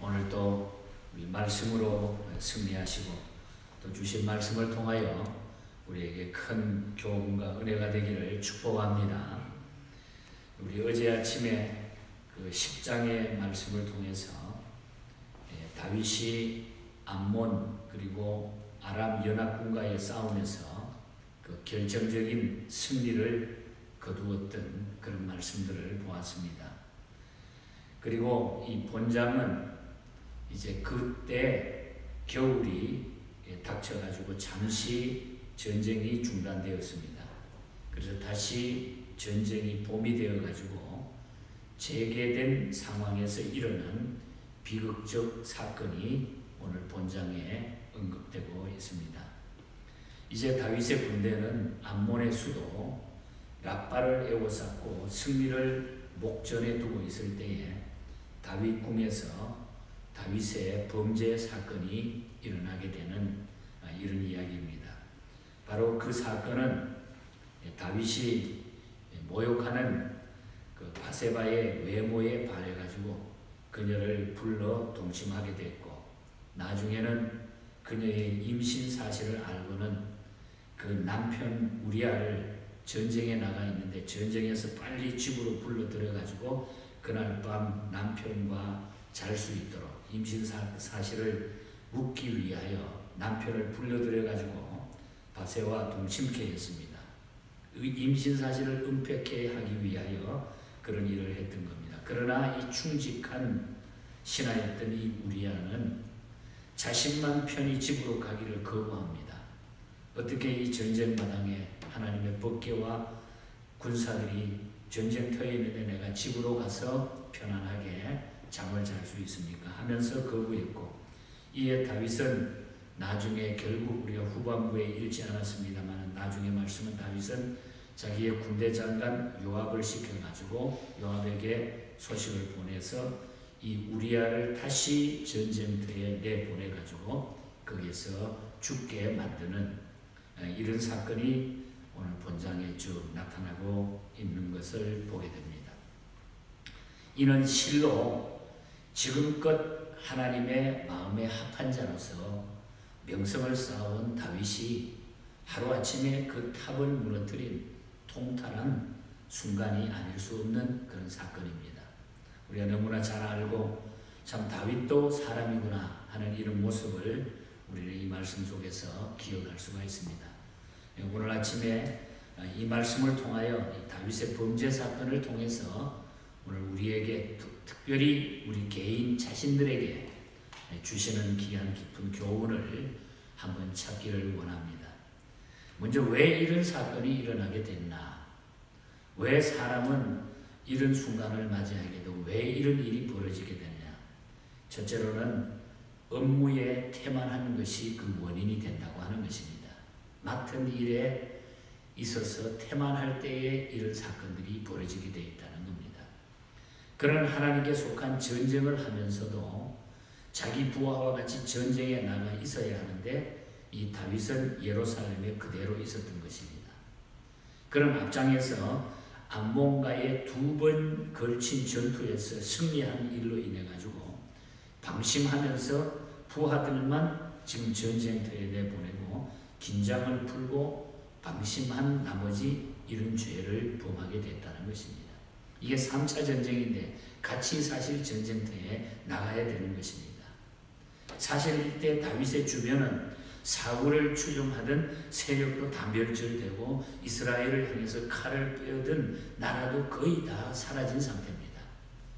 오늘도 우리 말씀으로 승리하시고 또 주신 말씀을 통하여 우리에게 큰 교훈과 은혜가 되기를 축복합니다. 우리 어제 아침에 그 10장의 말씀을 통해서 다윗이 암몬 그리고 아람 연합군과의 싸움에서 그 결정적인 승리를 거두었던 그런 말씀들을 보았습니다. 그리고 이 본장은 이제 그때 겨울이 닥쳐가지고 잠시 전쟁이 중단되었습니다. 그래서 다시 전쟁이 봄이 되어가지고 재개된 상황에서 일어난 비극적 사건이 오늘 본장에 언급되고 있습니다. 이제 다윗의 군대는 암몬의 수도 랍바를 에워쌌고 승리를 목전에 두고 있을 때에 다윗 궁에서 다윗의 범죄 사건이 일어나게 되는 이런 이야기입니다. 바로 그 사건은 다윗이 모욕하는 그 바세바의 외모에 반해가지고 그녀를 불러 동침하게 됐고, 나중에는 그녀의 임신 사실을 알고는 그 남편 우리아를 전쟁에 나가 있는데 전쟁에서 빨리 집으로 불러 들어가지고 그날 밤 남편과 잘 수 있도록 임신 사실을 묻기 위하여 남편을 불러 들여가지고 바세와 동침케 했습니다. 임신 사실을 은폐케 하기 위하여 그런 일을 했던 겁니다. 그러나 이 충직한 신하였던 이 우리아는 자신만 편히 집으로 가기를 거부합니다. 어떻게 이 전쟁 마당에 하나님의 법궤와 군사들이 전쟁터에 있는데 내가 집으로 가서 편안하게 잠을 잘 수 있습니까? 하면서 거부했고, 이에 다윗은 나중에 결국 우리가 후반부에 읽지 않았습니다만 나중에 말씀은 다윗은 자기의 군대 장관 요압을 시켜가지고 요압에게 소식을 보내서 이 우리아를 다시 전쟁터에 내보내가지고 거기에서 죽게 만드는 이런 사건이 오늘 본장에 쭉 나타나고 있는 것을 보게 됩니다. 이는 실로 지금껏 하나님의 마음에 합한 자로서 명성을 쌓아온 다윗이 하루아침에 그 탑을 무너뜨린 통탈한 순간이 아닐 수 없는 그런 사건입니다. 우리가 너무나 잘 알고 참 다윗도 사람이구나 하는 이런 모습을 우리는 이 말씀 속에서 기억할 수가 있습니다. 오늘 아침에 이 말씀을 통하여 다윗의 범죄 사건을 통해서 오늘 우리에게 특별히 우리 개인 자신들에게 주시는 귀한 깊은 교훈을 한번 찾기를 원합니다. 먼저 왜 이런 사건이 일어나게 됐나? 왜 사람은 이런 순간을 맞이하게 되고 왜 이런 일이 벌어지게 되느냐? 첫째로는 업무에 태만한 것이 그 원인이 된다고 하는 것입니다. 맡은 일에 있어서 태만할 때에 이런 사건들이 벌어지게 되어 있다는 겁니다. 그런 하나님께 속한 전쟁을 하면서도 자기 부하와 같이 전쟁에 나가 있어야 하는데 이 다윗은 예루살렘에 그대로 있었던 것입니다. 그런 앞장에서 암몬과의 2번 걸친 전투에서 승리한 일로 인해 가지고 방심하면서 부하들만 지금 전쟁터에 내보내고 긴장을 풀고 방심한 나머지 이런 죄를 범하게 됐다는 것입니다. 이게 3차 전쟁인데 같이 사실 전쟁터에 나가야 되는 것입니다. 사실 이때 다윗의 주변은 사울을 추종하던 세력도 다 멸절되고 이스라엘을 향해서 칼을 빼어든 나라도 거의 다 사라진 상태입니다.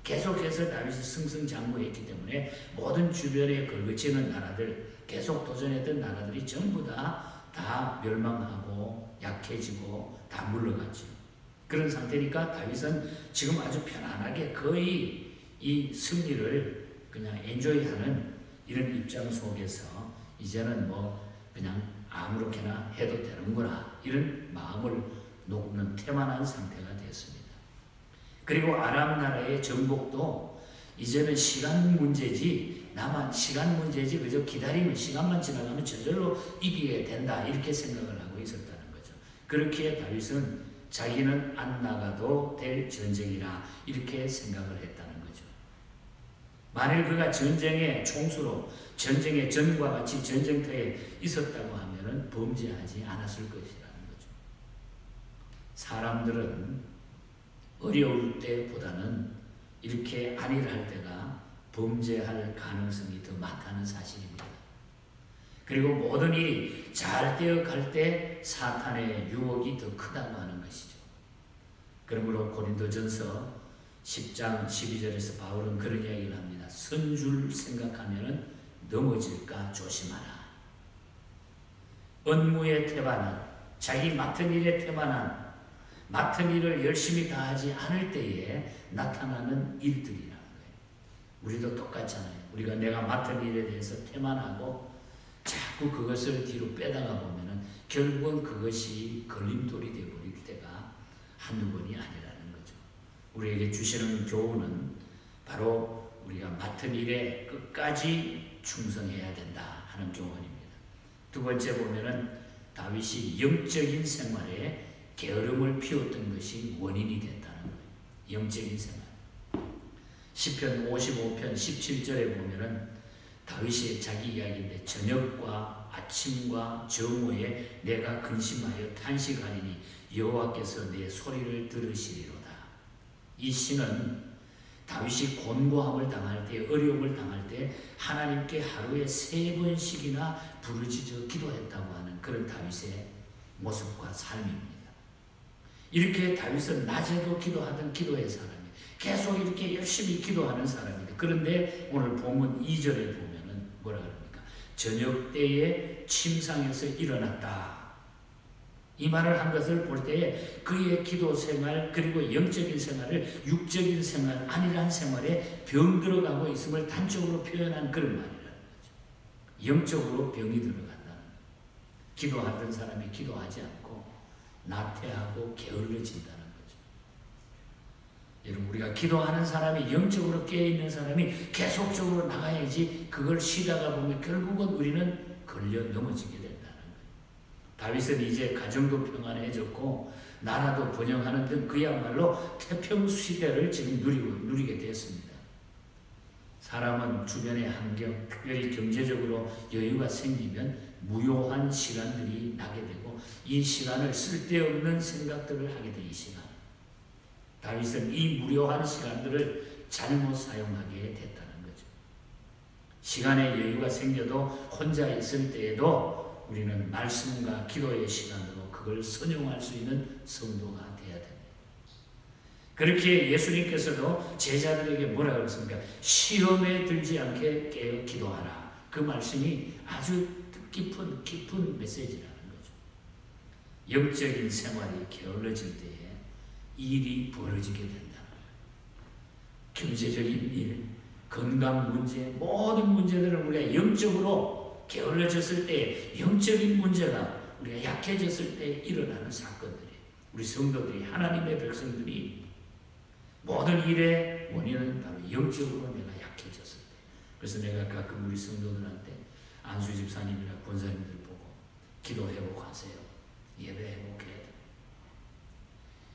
계속해서 다윗이 승승장구했기 때문에 모든 주변에 걸거치는 나라들, 계속 도전했던 나라들이 전부 다 멸망하고 약해지고 다 물러갔죠. 그런 상태니까 다윗은 지금 아주 편안하게 거의 이 승리를 그냥 엔조이하는 이런 입장 속에서 이제는 뭐 그냥 아무렇게나 해도 되는구나 이런 마음을 놓는 태만한 상태가 되었습니다. 그리고 아람 나라의 정복도 이제는 시간 문제지 그저 기다리면 시간만 지나가면 저절로 이기게 된다 이렇게 생각을 하고 있었다는 거죠. 그렇게 다윗은 자기는 안 나가도 될 전쟁이라 이렇게 생각을 했다는 거죠. 만일 그가 전쟁의 총수로 전쟁의 전과 같이 전쟁터에 있었다고 하면은 범죄하지 않았을 것이라는 거죠. 사람들은 어려울 때보다는 이렇게 안일 할 때가 범죄할 가능성이 더 많다는 사실입니다. 그리고 모든 일이 잘 되어갈 때 사탄의 유혹이 더 크다고 하는 것이죠. 그러므로 고린도전서 10장 12절에서 바울은 그런 이야기를 합니다. 선줄 생각하면 넘어질까 조심하라. 업무에 태반한, 자기 맡은 일에 태반한, 맡은 일을 열심히 다하지 않을 때에 나타나는 일들이라는 거예요. 우리도 똑같잖아요. 우리가 내가 맡은 일에 대해서 태만하고 자꾸 그것을 뒤로 빼다가 보면은 결국은 그것이 걸림돌이 되어버릴 때가 한두 번이 아니라는 거죠. 우리에게 주시는 교훈은 바로 우리가 맡은 일에 끝까지 충성해야 된다 하는 교훈입니다. 두 번째 보면은 다윗이 영적인 생활에 게으름을 피웠던 것이 원인이 됐다는 거예요. 영적인 생활. 시편 55편 17절에 보면은 다윗의 자기 이야기인데 저녁과 아침과 정오에 내가 근심하여 탄식하리니 여호와께서 내 소리를 들으시리로다. 이 시는 다윗이 곤고함을 당할 때, 어려움을 당할 때 하나님께 하루에 3번씩이나 부르짖어 기도했다고 하는 그런 다윗의 모습과 삶입니다. 이렇게 다윗은 낮에도 기도하던 기도의 사람이에요. 계속 이렇게 열심히 기도하는 사람입니다. 그런데 오늘 본문 2절에 보면은 뭐라 그럽니까? 저녁 때에 침상에서 일어났다. 이 말을 한 것을 볼 때에 그의 기도 생활 그리고 영적인 생활을 육적인 생활, 안일한 생활에 병 들어가고 있음을 단적으로 표현한 그런 말이라는 거죠. 영적으로 병이 들어간다는 거예요. 기도하던 사람이 기도하지 않고 나태하고 게을러진다는 거죠. 여러분, 우리가 기도하는 사람이 영적으로 깨어있는 사람이 계속적으로 나가야지 그걸 쉬다가 보면 결국은 우리는 걸려 넘어지게 된다는 거예요. 다윗은 이제 가정도 평안해졌고 나라도 번영하는 등 그야말로 태평시대를 지금 누리게 되었습니다. 사람은 주변의 환경, 특별히 경제적으로 여유가 생기면 무효한 시간들이 나게 되고 이 시간을 쓸데없는 생각들을 하게 돼. 이 시간 다윗은 이 무료한 시간들을 잘못 사용하게 됐다는 거죠. 시간의 여유가 생겨도 혼자 있을 때에도 우리는 말씀과 기도의 시간으로 그걸 선용할 수 있는 성도가 되어야 됩니다. 그렇게 예수님께서도 제자들에게 뭐라 그랬습니까? 시험에 들지 않게 깨어 기도하라. 그 말씀이 아주 깊은 메시지라는 거죠. 영적인 생활이 게을러질 때에 일이 벌어지게 된다. 경제적인 일, 건강 문제, 모든 문제들은 우리가 영적으로 게을러졌을 때, 영적인 문제가 우리가 약해졌을 때 일어나는 사건들이, 우리 성도들이, 하나님의 백성들이 모든 일의 원인은 바로 영적으로 내가 약해졌을 때. 그래서 내가 가끔 우리 성도들한테 안수 집사님이나 권사님들 보고 기도해보고 하세요. 예배해보고 해야 돼.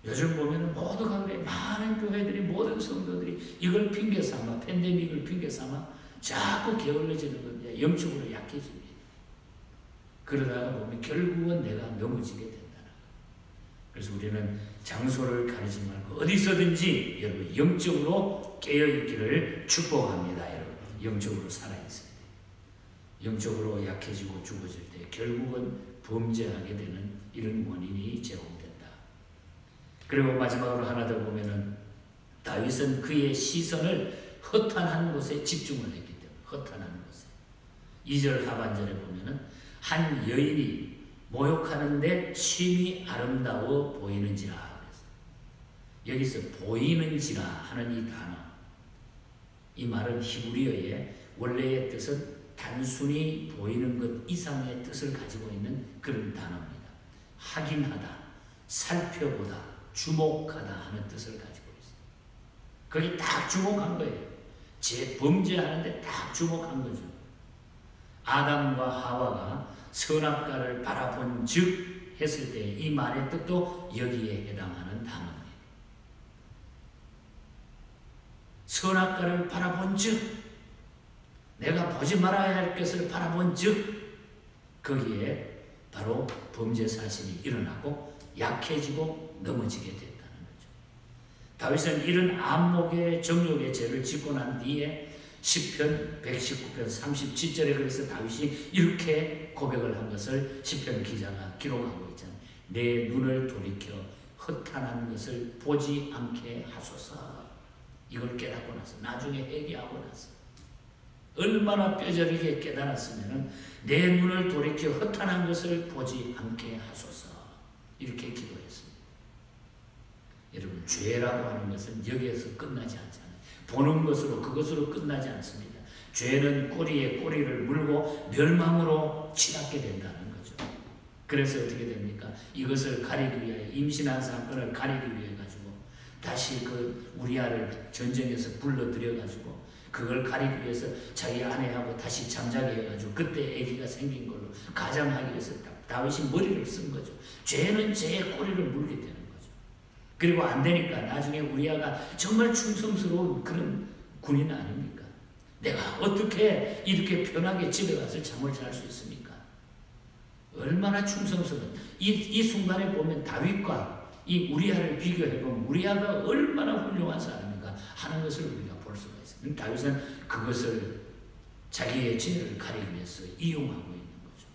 요즘 보면은 모두가 그래. 많은 교회들이, 모든 성도들이 이걸 핑계 삼아, 팬데믹을 핑계 삼아 자꾸 게을러지는 건데 영적으로 약해집니다. 그러다가 보면 결국은 내가 넘어지게 된다는 거예요. 그래서 우리는 장소를 가리지 말고 어디서든지 여러분 영적으로 깨어있기를 축복합니다. 여러분 영적으로 살아있어야 돼요. 영적으로 약해지고 죽어질 때 결국은 범죄하게 되는 이런 원인이 제공된다. 그리고 마지막으로 하나 더 보면은 다윗은 그의 시선을 허탄한 곳에 집중을 했기 때문에 허탄한 곳에 2절 하반절에 보면은 한 여인이 모욕하는데 심히 아름다워 보이는지라 여기서 보이는지라 하는 이 단어 이 말은 히브리어의 원래의 뜻은 단순히 보이는 것 이상의 뜻을 가지고 있는 그런 단어입니다. 확인하다, 살펴보다, 주목하다 하는 뜻을 가지고 있어요. 거기 딱 주목한 거예요. 범죄하는데 딱 주목한 거죠. 아담과 하와가 선악과를 바라본 즉 했을 때 이 말의 뜻도 여기에 해당하는 단어입니다. 선악과를 바라본 즉 내가 보지 말아야 할 것을 바라본 즉 거기에 바로 범죄 사실이 일어나고 약해지고 넘어지게 됐다는 거죠. 다윗은 이런 안목의 정욕의 죄를 짓고 난 뒤에 시편 119편 37절에 그래서 다윗이 이렇게 고백을 한 것을 시편 기자가 기록하고 있잖아요. 내 눈을 돌이켜 허탄한 것을 보지 않게 하소서. 이걸 깨닫고 나서 나중에 회개하고 나서 얼마나 뼈저리게 깨달았으면 내 눈을 돌이켜 허탄한 것을 보지 않게 하소서. 이렇게 기도했습니다. 여러분, 죄라고 하는 것은 여기에서 끝나지 않잖아요. 보는 것으로 그것으로 끝나지 않습니다. 죄는 꼬리에 꼬리를 물고 멸망으로 치닫게 된다는 거죠. 그래서 어떻게 됩니까? 이것을 가리기 위하여 임신한 사건을 가리기 위해 가지고 다시 그 우리아를 전쟁에서 불러들여 가지고 그걸 가리기 위해서 자기 아내하고 다시 잠자게 해가지고 그때 아기가 생긴 걸로 가장하기 위해서 다윗이 머리를 쓴 거죠. 죄는 죄의 꼬리를 물게 되는 거죠. 그리고 안 되니까 나중에 우리아가 정말 충성스러운 그런 군인 아닙니까? 내가 어떻게 이렇게 편하게 집에 가서 잠을 잘 수 있습니까? 얼마나 충성스러운 이 순간에 보면 다윗과 이 우리아를 비교해보면 우리아가 얼마나 훌륭한 사람인가 하는 것을 우리가 볼 수가 있습니다. 다윗은 그것을 자기의 죄를 가리기 위해서 이용하고 있는 거죠.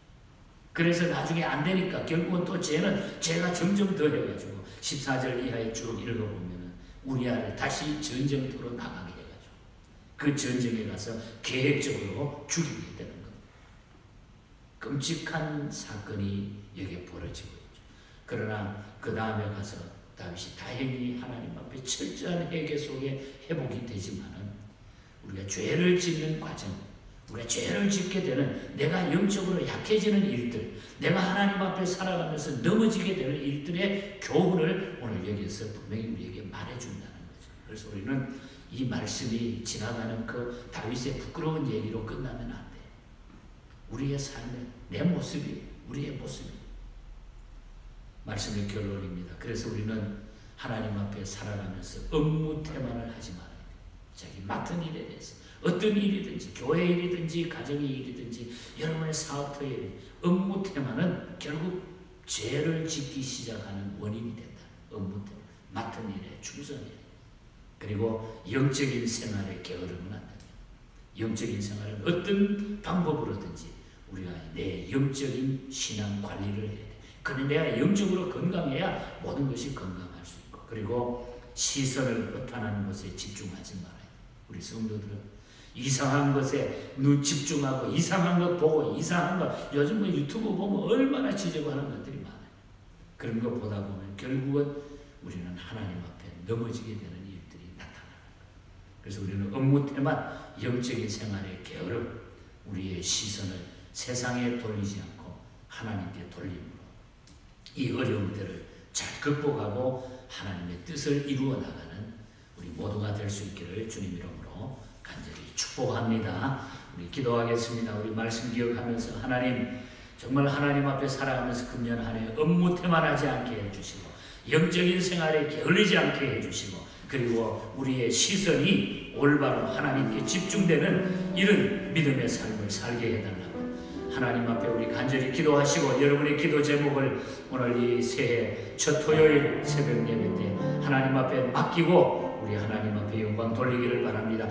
그래서 나중에 안 되니까 결국은 또 죄가 점점 더 해가지고 14절 이하에 쭉 읽어보면 우리아를 다시 전쟁터로 나가게 해가지고 그 전쟁에 가서 계획적으로 죽이게 되는 겁니다. 끔찍한 사건이 여기에 벌어지고 있죠. 그러나 그 다음에 가서 다윗이 다행히 하나님 앞에 철저한 회개 속에 회복이 되지만은 우리가 죄를 짓는 과정, 우리가 죄를 짓게 되는 내가 영적으로 약해지는 일들, 내가 하나님 앞에 살아가면서 넘어지게 되는 일들의 교훈을 오늘 여기서 분명히 우리에게 말해준다는 거죠. 그래서 우리는 이 말씀이 지나가는 그 다윗의 부끄러운 얘기로 끝나면 안 돼. 우리의 삶에 내 모습이 우리의 모습이 말씀의 결론입니다. 그래서 우리는 하나님 앞에 살아가면서 업무 태만을 하지 말아야 돼. 자기 맡은 일에 대해서 어떤 일이든지 교회 일이든지 가정의 일이든지 여러분의 사업터의 일, 업무 태만은 결국 죄를 짓기 시작하는 원인이 된다. 업무 태만, 맡은 일에 충성해야 돼. 그리고 영적인 생활에 게으르면 안 된다. 영적인 생활은 어떤 방법으로든지 우리가 내 영적인 신앙 관리를 해야 돼. 그런데 내가 영적으로 건강해야 모든 것이 건강할 수 있고, 그리고 시선을 허탄한 것에 집중하지 말아야 돼. 우리 성도들은 이상한 것에 눈 집중하고 이상한 것 보고 이상한 것, 요즘 뭐 유튜브 보면 얼마나 지저분한 것들이 많아요. 그런 거 보다 보면 결국은 우리는 하나님 앞에 넘어지게 되는 일들이 나타나는 거예요. 그래서 우리는 업무 태만, 영적인 생활의 게으름, 우리의 시선을 세상에 돌리지 않고 하나님께 돌림으로 이 어려움들을 잘 극복하고 하나님의 뜻을 이루어 나가는 우리 모두가 될 수 있기를 주님 이름으로 간절히 축복합니다. 우리 기도하겠습니다. 우리 말씀 기억하면서 하나님, 정말 하나님 앞에 살아가면서 금년 한 해 업무 태만하지 않게 해주시고 영적인 생활에 게을리지 않게 해주시고, 그리고 우리의 시선이 올바로 하나님께 집중되는 이런 믿음의 삶을 살게 해달라고 하나님 앞에 우리 간절히 기도하시고, 여러분의 기도 제목을 오늘 이 새해 첫 토요일 새벽 예배 때 하나님 앞에 맡기고 우리 하나님 앞에 영광 돌리기를 바랍니다.